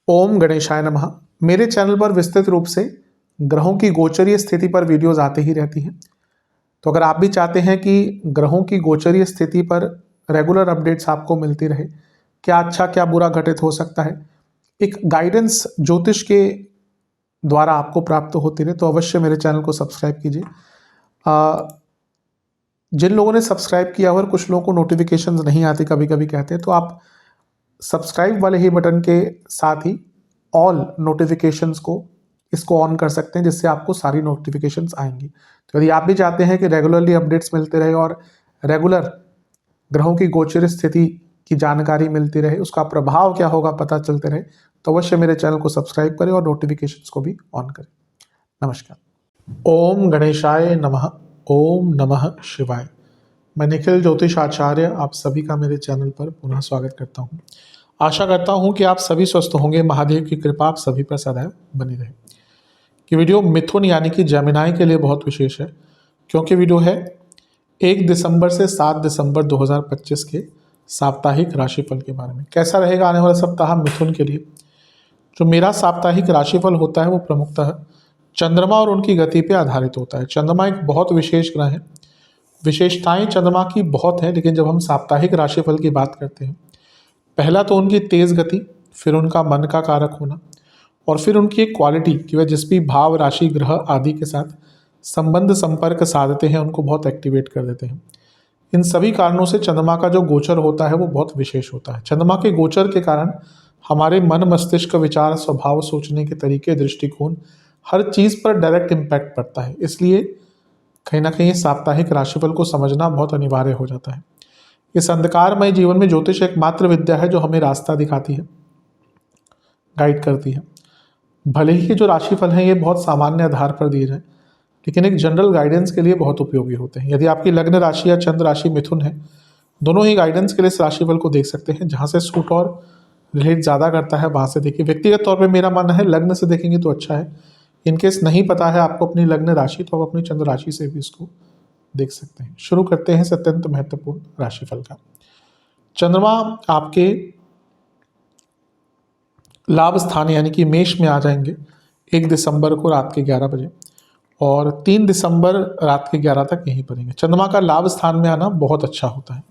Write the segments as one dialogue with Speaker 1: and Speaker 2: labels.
Speaker 1: ओम गणेशाय नमः। मेरे चैनल पर विस्तृत रूप से ग्रहों की गोचरीय स्थिति पर वीडियोस आते ही रहती हैं। तो अगर आप भी चाहते हैं कि ग्रहों की गोचरीय स्थिति पर रेगुलर अपडेट्स आपको मिलती रहे, क्या अच्छा क्या बुरा घटित हो सकता है, एक गाइडेंस ज्योतिष के द्वारा आपको प्राप्त होती रहे, तो अवश्य मेरे चैनल को सब्सक्राइब कीजिए। जिन लोगों ने सब्सक्राइब किया और कुछ लोगों को नोटिफिकेशंस नहीं आती कभी कभी कहते हैं, तो आप सब्सक्राइब वाले ही बटन के साथ ही ऑल नोटिफिकेशंस को इसको ऑन कर सकते हैं, जिससे आपको सारी नोटिफिकेशंस आएंगी। तो यदि आप भी चाहते हैं कि रेगुलरली अपडेट्स मिलते रहे और रेगुलर ग्रहों की गोचर स्थिति की जानकारी मिलती रहे, उसका प्रभाव क्या होगा पता चलते रहे, तो अवश्य मेरे चैनल को सब्सक्राइब करें और नोटिफिकेशंस को भी ऑन करें। नमस्कार। ओम गणेशाय नमः। ओम नमः शिवाय। मैं निखिल ज्योतिष आचार्य आप सभी का मेरे चैनल पर पुनः स्वागत करता हूं। आशा करता हूं कि आप सभी स्वस्थ होंगे। महादेव की कृपा आप सभी पर सदैव बनी रहे। कि वीडियो मिथुन यानी कि जेमिनाई के लिए बहुत विशेष है, क्योंकि वीडियो है 1 दिसंबर से 7 दिसंबर 2025 के साप्ताहिक राशिफल के बारे में। कैसा रहेगा आने वाला सप्ताह मिथुन के लिए। जो मेरा साप्ताहिक राशिफल होता है वो प्रमुखतः चंद्रमा और उनकी गति पर आधारित होता है। चंद्रमा एक बहुत विशेष ग्रह है। विशेषताएं चंद्रमा की बहुत हैं, लेकिन जब हम साप्ताहिक राशिफल की बात करते हैं, पहला तो उनकी तेज गति, फिर उनका मन का कारक होना, और फिर उनकी एक क्वालिटी कि वह जिस भी भाव राशि ग्रह आदि के साथ संबंध संपर्क साधते हैं उनको बहुत एक्टिवेट कर देते हैं। इन सभी कारणों से चंद्रमा का जो गोचर होता है वो बहुत विशेष होता है। चंद्रमा के गोचर के कारण हमारे मन मस्तिष्क विचार स्वभाव सोचने के तरीके दृष्टिकोण हर चीज़ पर डायरेक्ट इम्पैक्ट पड़ता है। इसलिए कहीं ना कहीं साप्ताहिक राशिफल को समझना बहुत अनिवार्य हो जाता है। इस अंधकारमय जीवन में ज्योतिष एकमात्र विद्या है जो हमें रास्ता दिखाती है, गाइड करती है। भले ही जो राशिफल हैं ये बहुत सामान्य आधार पर दिए जाए, लेकिन एक जनरल गाइडेंस के लिए बहुत उपयोगी होते हैं। यदि आपकी लग्न राशि या चंद्र राशि मिथुन है, दोनों ही गाइडेंस के लिए इस राशिफल को देख सकते हैं। जहाँ से सूट और रिलेट ज़्यादा करता है वहाँ से देखिए। व्यक्तिगत तौर पर मेरा मानना है लग्न से देखेंगे तो अच्छा है। इनकेस नहीं पता है आपको अपनी लग्न राशि, तो आप अपनी चंद्र राशि से भी इसको देख सकते हैं। शुरू करते हैं अत्यंत महत्वपूर्ण राशिफल का। चंद्रमा आपके लाभ स्थान यानी कि मेष में आ जाएंगे 1 दिसंबर को रात के 11 बजे, और 3 दिसंबर रात के 11 तक यहीं पड़ेंगे। चंद्रमा का लाभ स्थान में आना बहुत अच्छा होता है।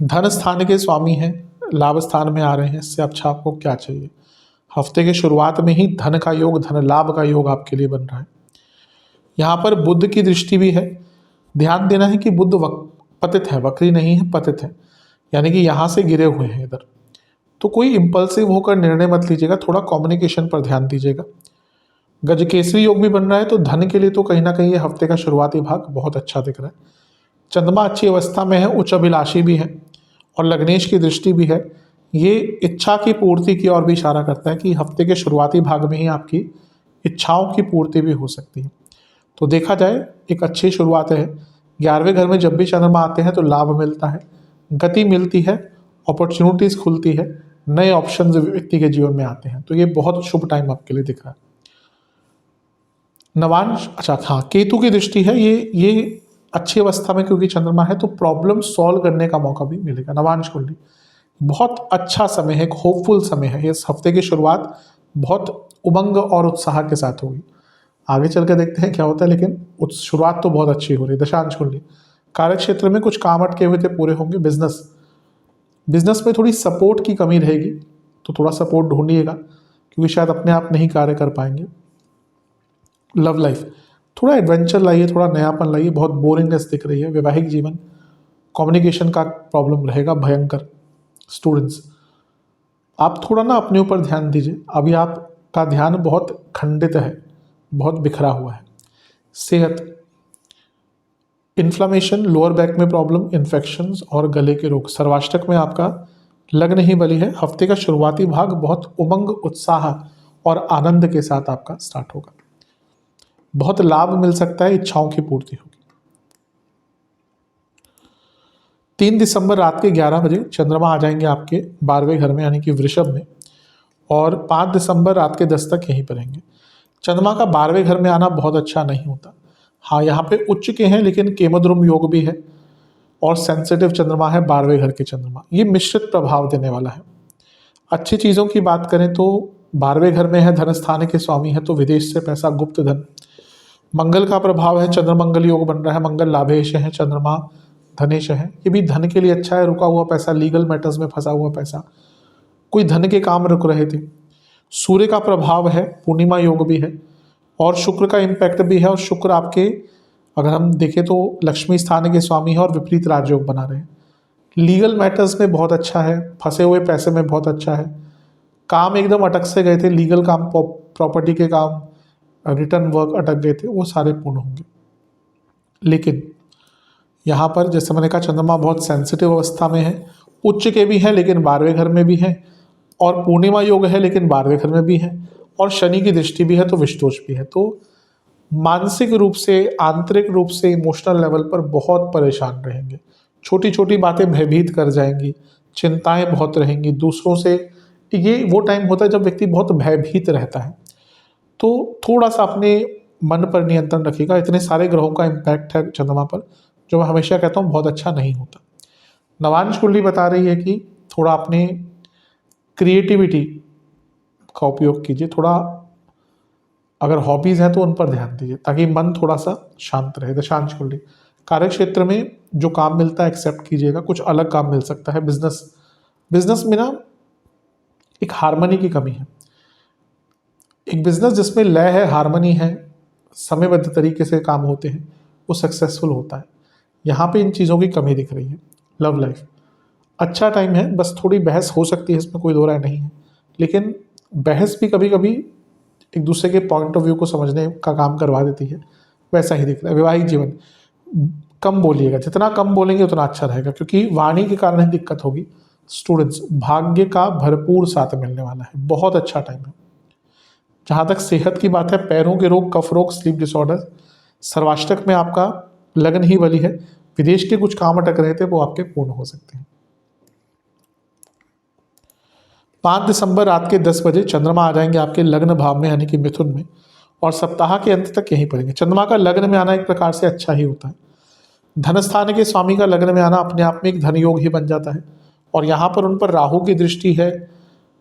Speaker 1: धन स्थान के स्वामी हैं, लाभ स्थान में आ रहे हैं, इससे अच्छा आपको क्या चाहिए। हफ्ते के शुरुआत में ही धन का योग, धन लाभ का योग आपके लिए बन रहा है। यहाँ पर बुध की दृष्टि भी है। ध्यान देना है कि बुध पतित है, वक्री नहीं है, पतित है, यानी कि यहाँ से गिरे हुए हैं इधर। तो कोई इम्पल्सिव होकर निर्णय मत लीजिएगा, थोड़ा कम्युनिकेशन पर ध्यान दीजिएगा। गजकेसरी योग भी बन रहा है, तो धन के लिए तो कहीं ना कहीं ये हफ्ते का शुरुआती भाग बहुत अच्छा दिख रहा है। चंद्रमा अच्छी अवस्था में है, उच्च अभिलाषी भी है और लग्नेश की दृष्टि भी है। ये इच्छा की पूर्ति की ओर भी इशारा करता है कि हफ्ते के शुरुआती भाग में ही आपकी इच्छाओं की पूर्ति भी हो सकती है। तो देखा जाए एक अच्छी शुरुआत है। 11वें घर में जब भी चंद्रमा आते हैं तो लाभ मिलता है, गति मिलती है, अपॉर्चुनिटीज खुलती है, नए ऑप्शंस व्यक्ति के जीवन में आते हैं। तो ये बहुत शुभ टाइम आपके लिए दिख रहा है। नवांश, अच्छा हाँ, केतु की दृष्टि है। ये अच्छी अवस्था में क्योंकि चंद्रमा है, तो प्रॉब्लम सॉल्व करने का मौका भी मिलेगा। नवांश कुंडली बहुत अच्छा समय है, एक होपफुल समय है। इस हफ्ते की शुरुआत बहुत उमंग और उत्साह के साथ होगी। आगे चल कर देखते हैं क्या होता है, लेकिन शुरुआत तो बहुत अच्छी हो रही है। दशांश कुंडली, कार्य क्षेत्र में कुछ काम अटके हुए थे, पूरे होंगे। बिजनेस में थोड़ी सपोर्ट की कमी रहेगी, तो थोड़ा सपोर्ट ढूंढिएगा, क्योंकि शायद अपने आप नहीं कार्य कर पाएंगे। लव लाइफ, थोड़ा एडवेंचर लाइए, थोड़ा नयापन लाइए, बहुत बोरिंगनेस दिख रही है। वैवाहिक जीवन, कम्युनिकेशन का प्रॉब्लम रहेगा भयंकर। स्टूडेंट्स, आप थोड़ा ना अपने ऊपर ध्यान दीजिए। अभी आपका ध्यान बहुत खंडित है, बहुत बिखरा हुआ है। सेहत, इन्फ्लामेशन, लोअर बैक में प्रॉब्लम, इन्फेक्शंस और गले के रोग। सर्वाष्टक में आपका लग्न ही बली है। हफ्ते का शुरुआती भाग बहुत उमंग, उत्साह और आनंद के साथ आपका स्टार्ट होगा। बहुत लाभ मिल सकता है, इच्छाओं की पूर्ति होगी। 3 दिसंबर रात के 11 बजे चंद्रमा आ जाएंगे आपके 12वें घर में यानी कि वृषभ में, और 5 दिसंबर रात के 10 तक यहीं पर रहेंगे। चंद्रमा का 12वें घर में आना बहुत अच्छा नहीं होता। हाँ, यहाँ पे उच्च के हैं, लेकिन केमद्रुम योग भी है, और सेंसिटिव चंद्रमा है 12वें घर के चंद्रमा। ये मिश्रित प्रभाव देने वाला है। अच्छी चीज़ों की बात करें तो 12वें घर में है, धन स्थान के स्वामी है, तो विदेश से पैसा, गुप्त धन। मंगल का प्रभाव है, चंद्र मंगल योग बन रहा है, मंगल लाभेश है, चंद्रमा धनेश है, ये भी धन के लिए अच्छा है। रुका हुआ पैसा, लीगल मैटर्स में फंसा हुआ पैसा, कोई धन के काम रुक रहे थे। सूर्य का प्रभाव है, पूर्णिमा योग भी है, और शुक्र का इम्पैक्ट भी है। और शुक्र आपके अगर हम देखें तो लक्ष्मी स्थान के स्वामी है और विपरीत राजयोग बना रहे हैं। लीगल मैटर्स में बहुत अच्छा है, फंसे हुए पैसे में बहुत अच्छा है। काम एकदम अटक से गए थे, लीगल काम, प्रॉपर्टी के काम, रिटर्न वर्क अटक गए थे, वो सारे पूर्ण होंगे। लेकिन यहाँ पर जैसे मैंने कहा, चंद्रमा बहुत सेंसिटिव अवस्था में है, उच्च के भी है लेकिन 12वें घर में भी है, और पूर्णिमा योग है लेकिन 12वें घर में भी है, और शनि की दृष्टि भी है, तो विषदोष भी है। तो मानसिक रूप से, आंतरिक रूप से, इमोशनल लेवल पर बहुत परेशान रहेंगे। छोटी छोटी बातें भयभीत कर जाएंगी, चिंताएं बहुत रहेंगी दूसरों से। ये वो टाइम होता है जब व्यक्ति बहुत भयभीत रहता है। तो थोड़ा सा अपने मन पर नियंत्रण रखिएगा। इतने सारे ग्रहों का इम्पैक्ट है चंद्रमा पर, जो मैं हमेशा कहता हूँ बहुत अच्छा नहीं होता। नवांश कुंडली बता रही है कि थोड़ा अपने क्रिएटिविटी का उपयोग कीजिए, थोड़ा अगर हॉबीज़ हैं तो उन पर ध्यान दीजिए ताकि मन थोड़ा सा शांत रहे। दशांश कुंडली, कार्य क्षेत्र में जो काम मिलता है एक्सेप्ट कीजिएगा, कुछ अलग काम मिल सकता है। बिजनेस में ना एक हार्मनी की कमी है। एक बिजनेस जिसमें लय है, हार्मनी है, समयबद्ध तरीके से काम होते हैं, वो सक्सेसफुल होता है। यहाँ पे इन चीज़ों की कमी दिख रही है। लव लाइफ अच्छा टाइम है, बस थोड़ी बहस हो सकती है, इसमें कोई दो राय नहीं है, लेकिन बहस भी कभी कभी एक दूसरे के पॉइंट ऑफ व्यू को समझने का काम करवा देती है, वैसा ही दिख रहा है। वैवाहिक जीवन, कम बोलिएगा, जितना कम बोलेंगे उतना अच्छा रहेगा, क्योंकि वाणी के कारण ही दिक्कत होगी। स्टूडेंट्स, भाग्य का भरपूर साथ मिलने वाला है, बहुत अच्छा टाइम है। जहाँ तक सेहत की बात है, पैरों के रोग, कफ रोग, स्लीप डिसऑर्डर, सर्वाष्टक में आपका लगन ही बली है। विदेश के कुछ काम अटक रहे थे, वो आपके पूर्ण हो सकते हैं। 5 दिसंबर रात के 10 बजे चंद्रमा आ जाएंगे आपके लग्न भाव में, यानी कि मिथुन में, और सप्ताह के अंत तक यहीं पड़ेंगे। चंद्रमा का लग्न में आना एक प्रकार से अच्छा ही होता है। धन स्थान के स्वामी का लग्न में आना अपने आप में एक धन योग ही बन जाता है, और यहाँ पर उन पर राहु की दृष्टि है,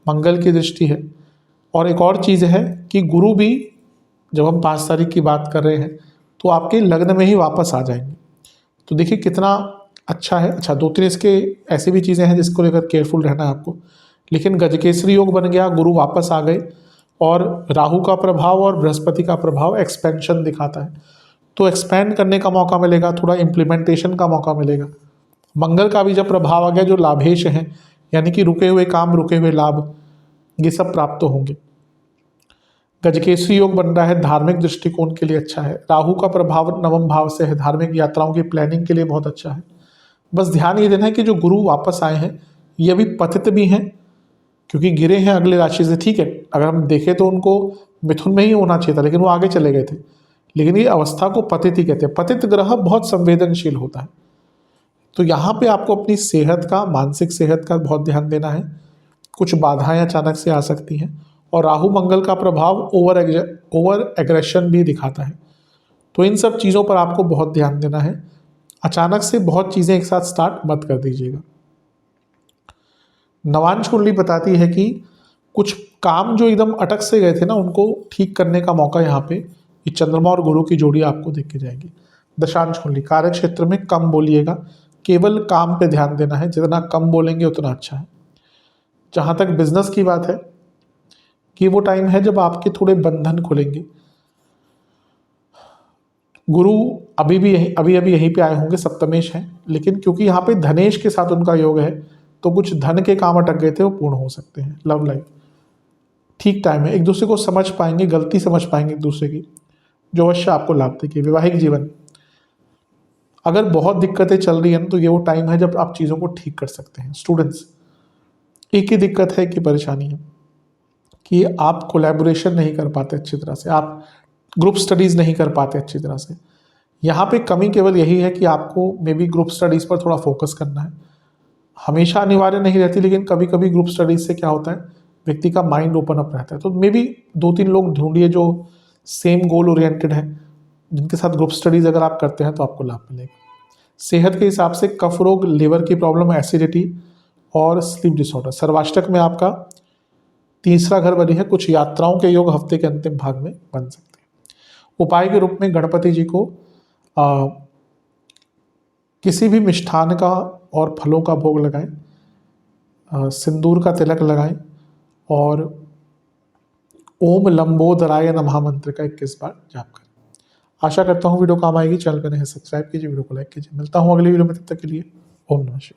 Speaker 1: मंगल की दृष्टि है, और एक और चीज़ है कि गुरु भी, जब हम 5 तारीख की बात कर रहे हैं, तो आपके लग्न में ही वापस आ जाएंगे। तो देखिए कितना अच्छा है। अच्छा, 2-3 इसके ऐसी भी चीज़ें हैं जिसको लेकर केयरफुल रहना है आपको। लेकिन गजकेसरी योग बन गया, गुरु वापस आ गए, और राहु का प्रभाव और बृहस्पति का प्रभाव एक्सपेंशन दिखाता है, तो एक्सपेंड करने का मौका मिलेगा, थोड़ा इम्प्लीमेंटेशन का मौका मिलेगा। मंगल का भी जब प्रभाव आ गया, जो लाभेश हैं, यानी कि रुके हुए काम, रुके हुए लाभ, ये सब प्राप्त होंगे। गजकेसरी योग बन रहा है, धार्मिक दृष्टिकोण के लिए अच्छा है। राहु का प्रभाव 9वें भाव से है, धार्मिक यात्राओं की प्लानिंग के लिए बहुत अच्छा है। बस ध्यान ये देना है कि जो गुरु वापस आए हैं, ये अभी पतित भी हैं, क्योंकि गिरे हैं अगले राशि से। ठीक है, अगर हम देखें तो उनको मिथुन में ही होना चाहिए था, लेकिन वो आगे चले गए थे। लेकिन ये अवस्था को पतित ही कहते हैं। पतित ग्रह बहुत संवेदनशील होता है, तो यहाँ पे आपको अपनी सेहत का, मानसिक सेहत का बहुत ध्यान देना है। कुछ बाधाएं अचानक से आ सकती हैं, और राहु मंगल का प्रभाव ओवर एग्रेशन भी दिखाता है, तो इन सब चीज़ों पर आपको बहुत ध्यान देना है। अचानक से बहुत चीज़ें एक साथ स्टार्ट मत कर दीजिएगा। नवांश कुंडली बताती है कि कुछ काम जो एकदम अटक से गए थे ना, उनको ठीक करने का मौका यहाँ पे ये चंद्रमा और गुरु की जोड़ी आपको देख के जाएगी। दशांश कुंडली, कार्य क्षेत्र में कम बोलिएगा, केवल काम पे ध्यान देना है, जितना कम बोलेंगे उतना अच्छा है। जहाँ तक बिजनेस की बात है, कि वो टाइम है जब आपके थोड़े बंधन खुलेंगे। गुरु अभी यहीं पे आए होंगे, सप्तमेश हैं, लेकिन क्योंकि यहाँ पे धनेश के साथ उनका योग है, तो कुछ धन के काम अटक गए थे, वो पूर्ण हो सकते हैं। लव लाइफ ठीक टाइम है, एक दूसरे को समझ पाएंगे, गलती समझ पाएंगे एक दूसरे की, जो अवश्य आपको लाभ देगी। वैवाहिक जीवन, अगर बहुत दिक्कतें चल रही हैं तो ये वो टाइम है जब आप चीज़ों को ठीक कर सकते हैं। स्टूडेंट्स, एक ही दिक्कत है कि परेशानी है कि आप कोलैबोरेशन नहीं कर पाते अच्छी तरह से, आप ग्रुप स्टडीज़ नहीं कर पाते अच्छी तरह से। यहाँ पे कमी केवल यही है कि आपको मे बी ग्रुप स्टडीज़ पर थोड़ा फोकस करना है। हमेशा अनिवार्य नहीं रहती, लेकिन कभी कभी ग्रुप स्टडीज़ से क्या होता है, व्यक्ति का माइंड ओपन अप रहता है। तो मे बी 2-3 लोग ढूंढिए जो सेम गोल ओरिएंटेड है, जिनके साथ ग्रुप स्टडीज़ अगर आप करते हैं तो आपको लाभ मिलेगा। सेहत के हिसाब से कफ रोग, लिवर की प्रॉब्लम, एसिडिटी और स्लीप डिसऑर्डर। सर्वाष्टक में आपका तीसरा घर बनी है, कुछ यात्राओं के योग हफ्ते के अंतिम भाग में बन सकते हैं। उपाय के रूप में गणपति जी को किसी भी मिष्ठान का और फलों का भोग लगाएं, सिंदूर का तिलक लगाएं और ओम लंबोदराय नमः मंत्र का 21 बार जाप करें। आशा करता हूँ वीडियो काम आएगी। चैनल पर नए सब्सक्राइब कीजिए, वीडियो को लाइक कीजिए। मिलता हूँ अगली वीडियो में, तब तक के लिए ओम नमः शिवाय।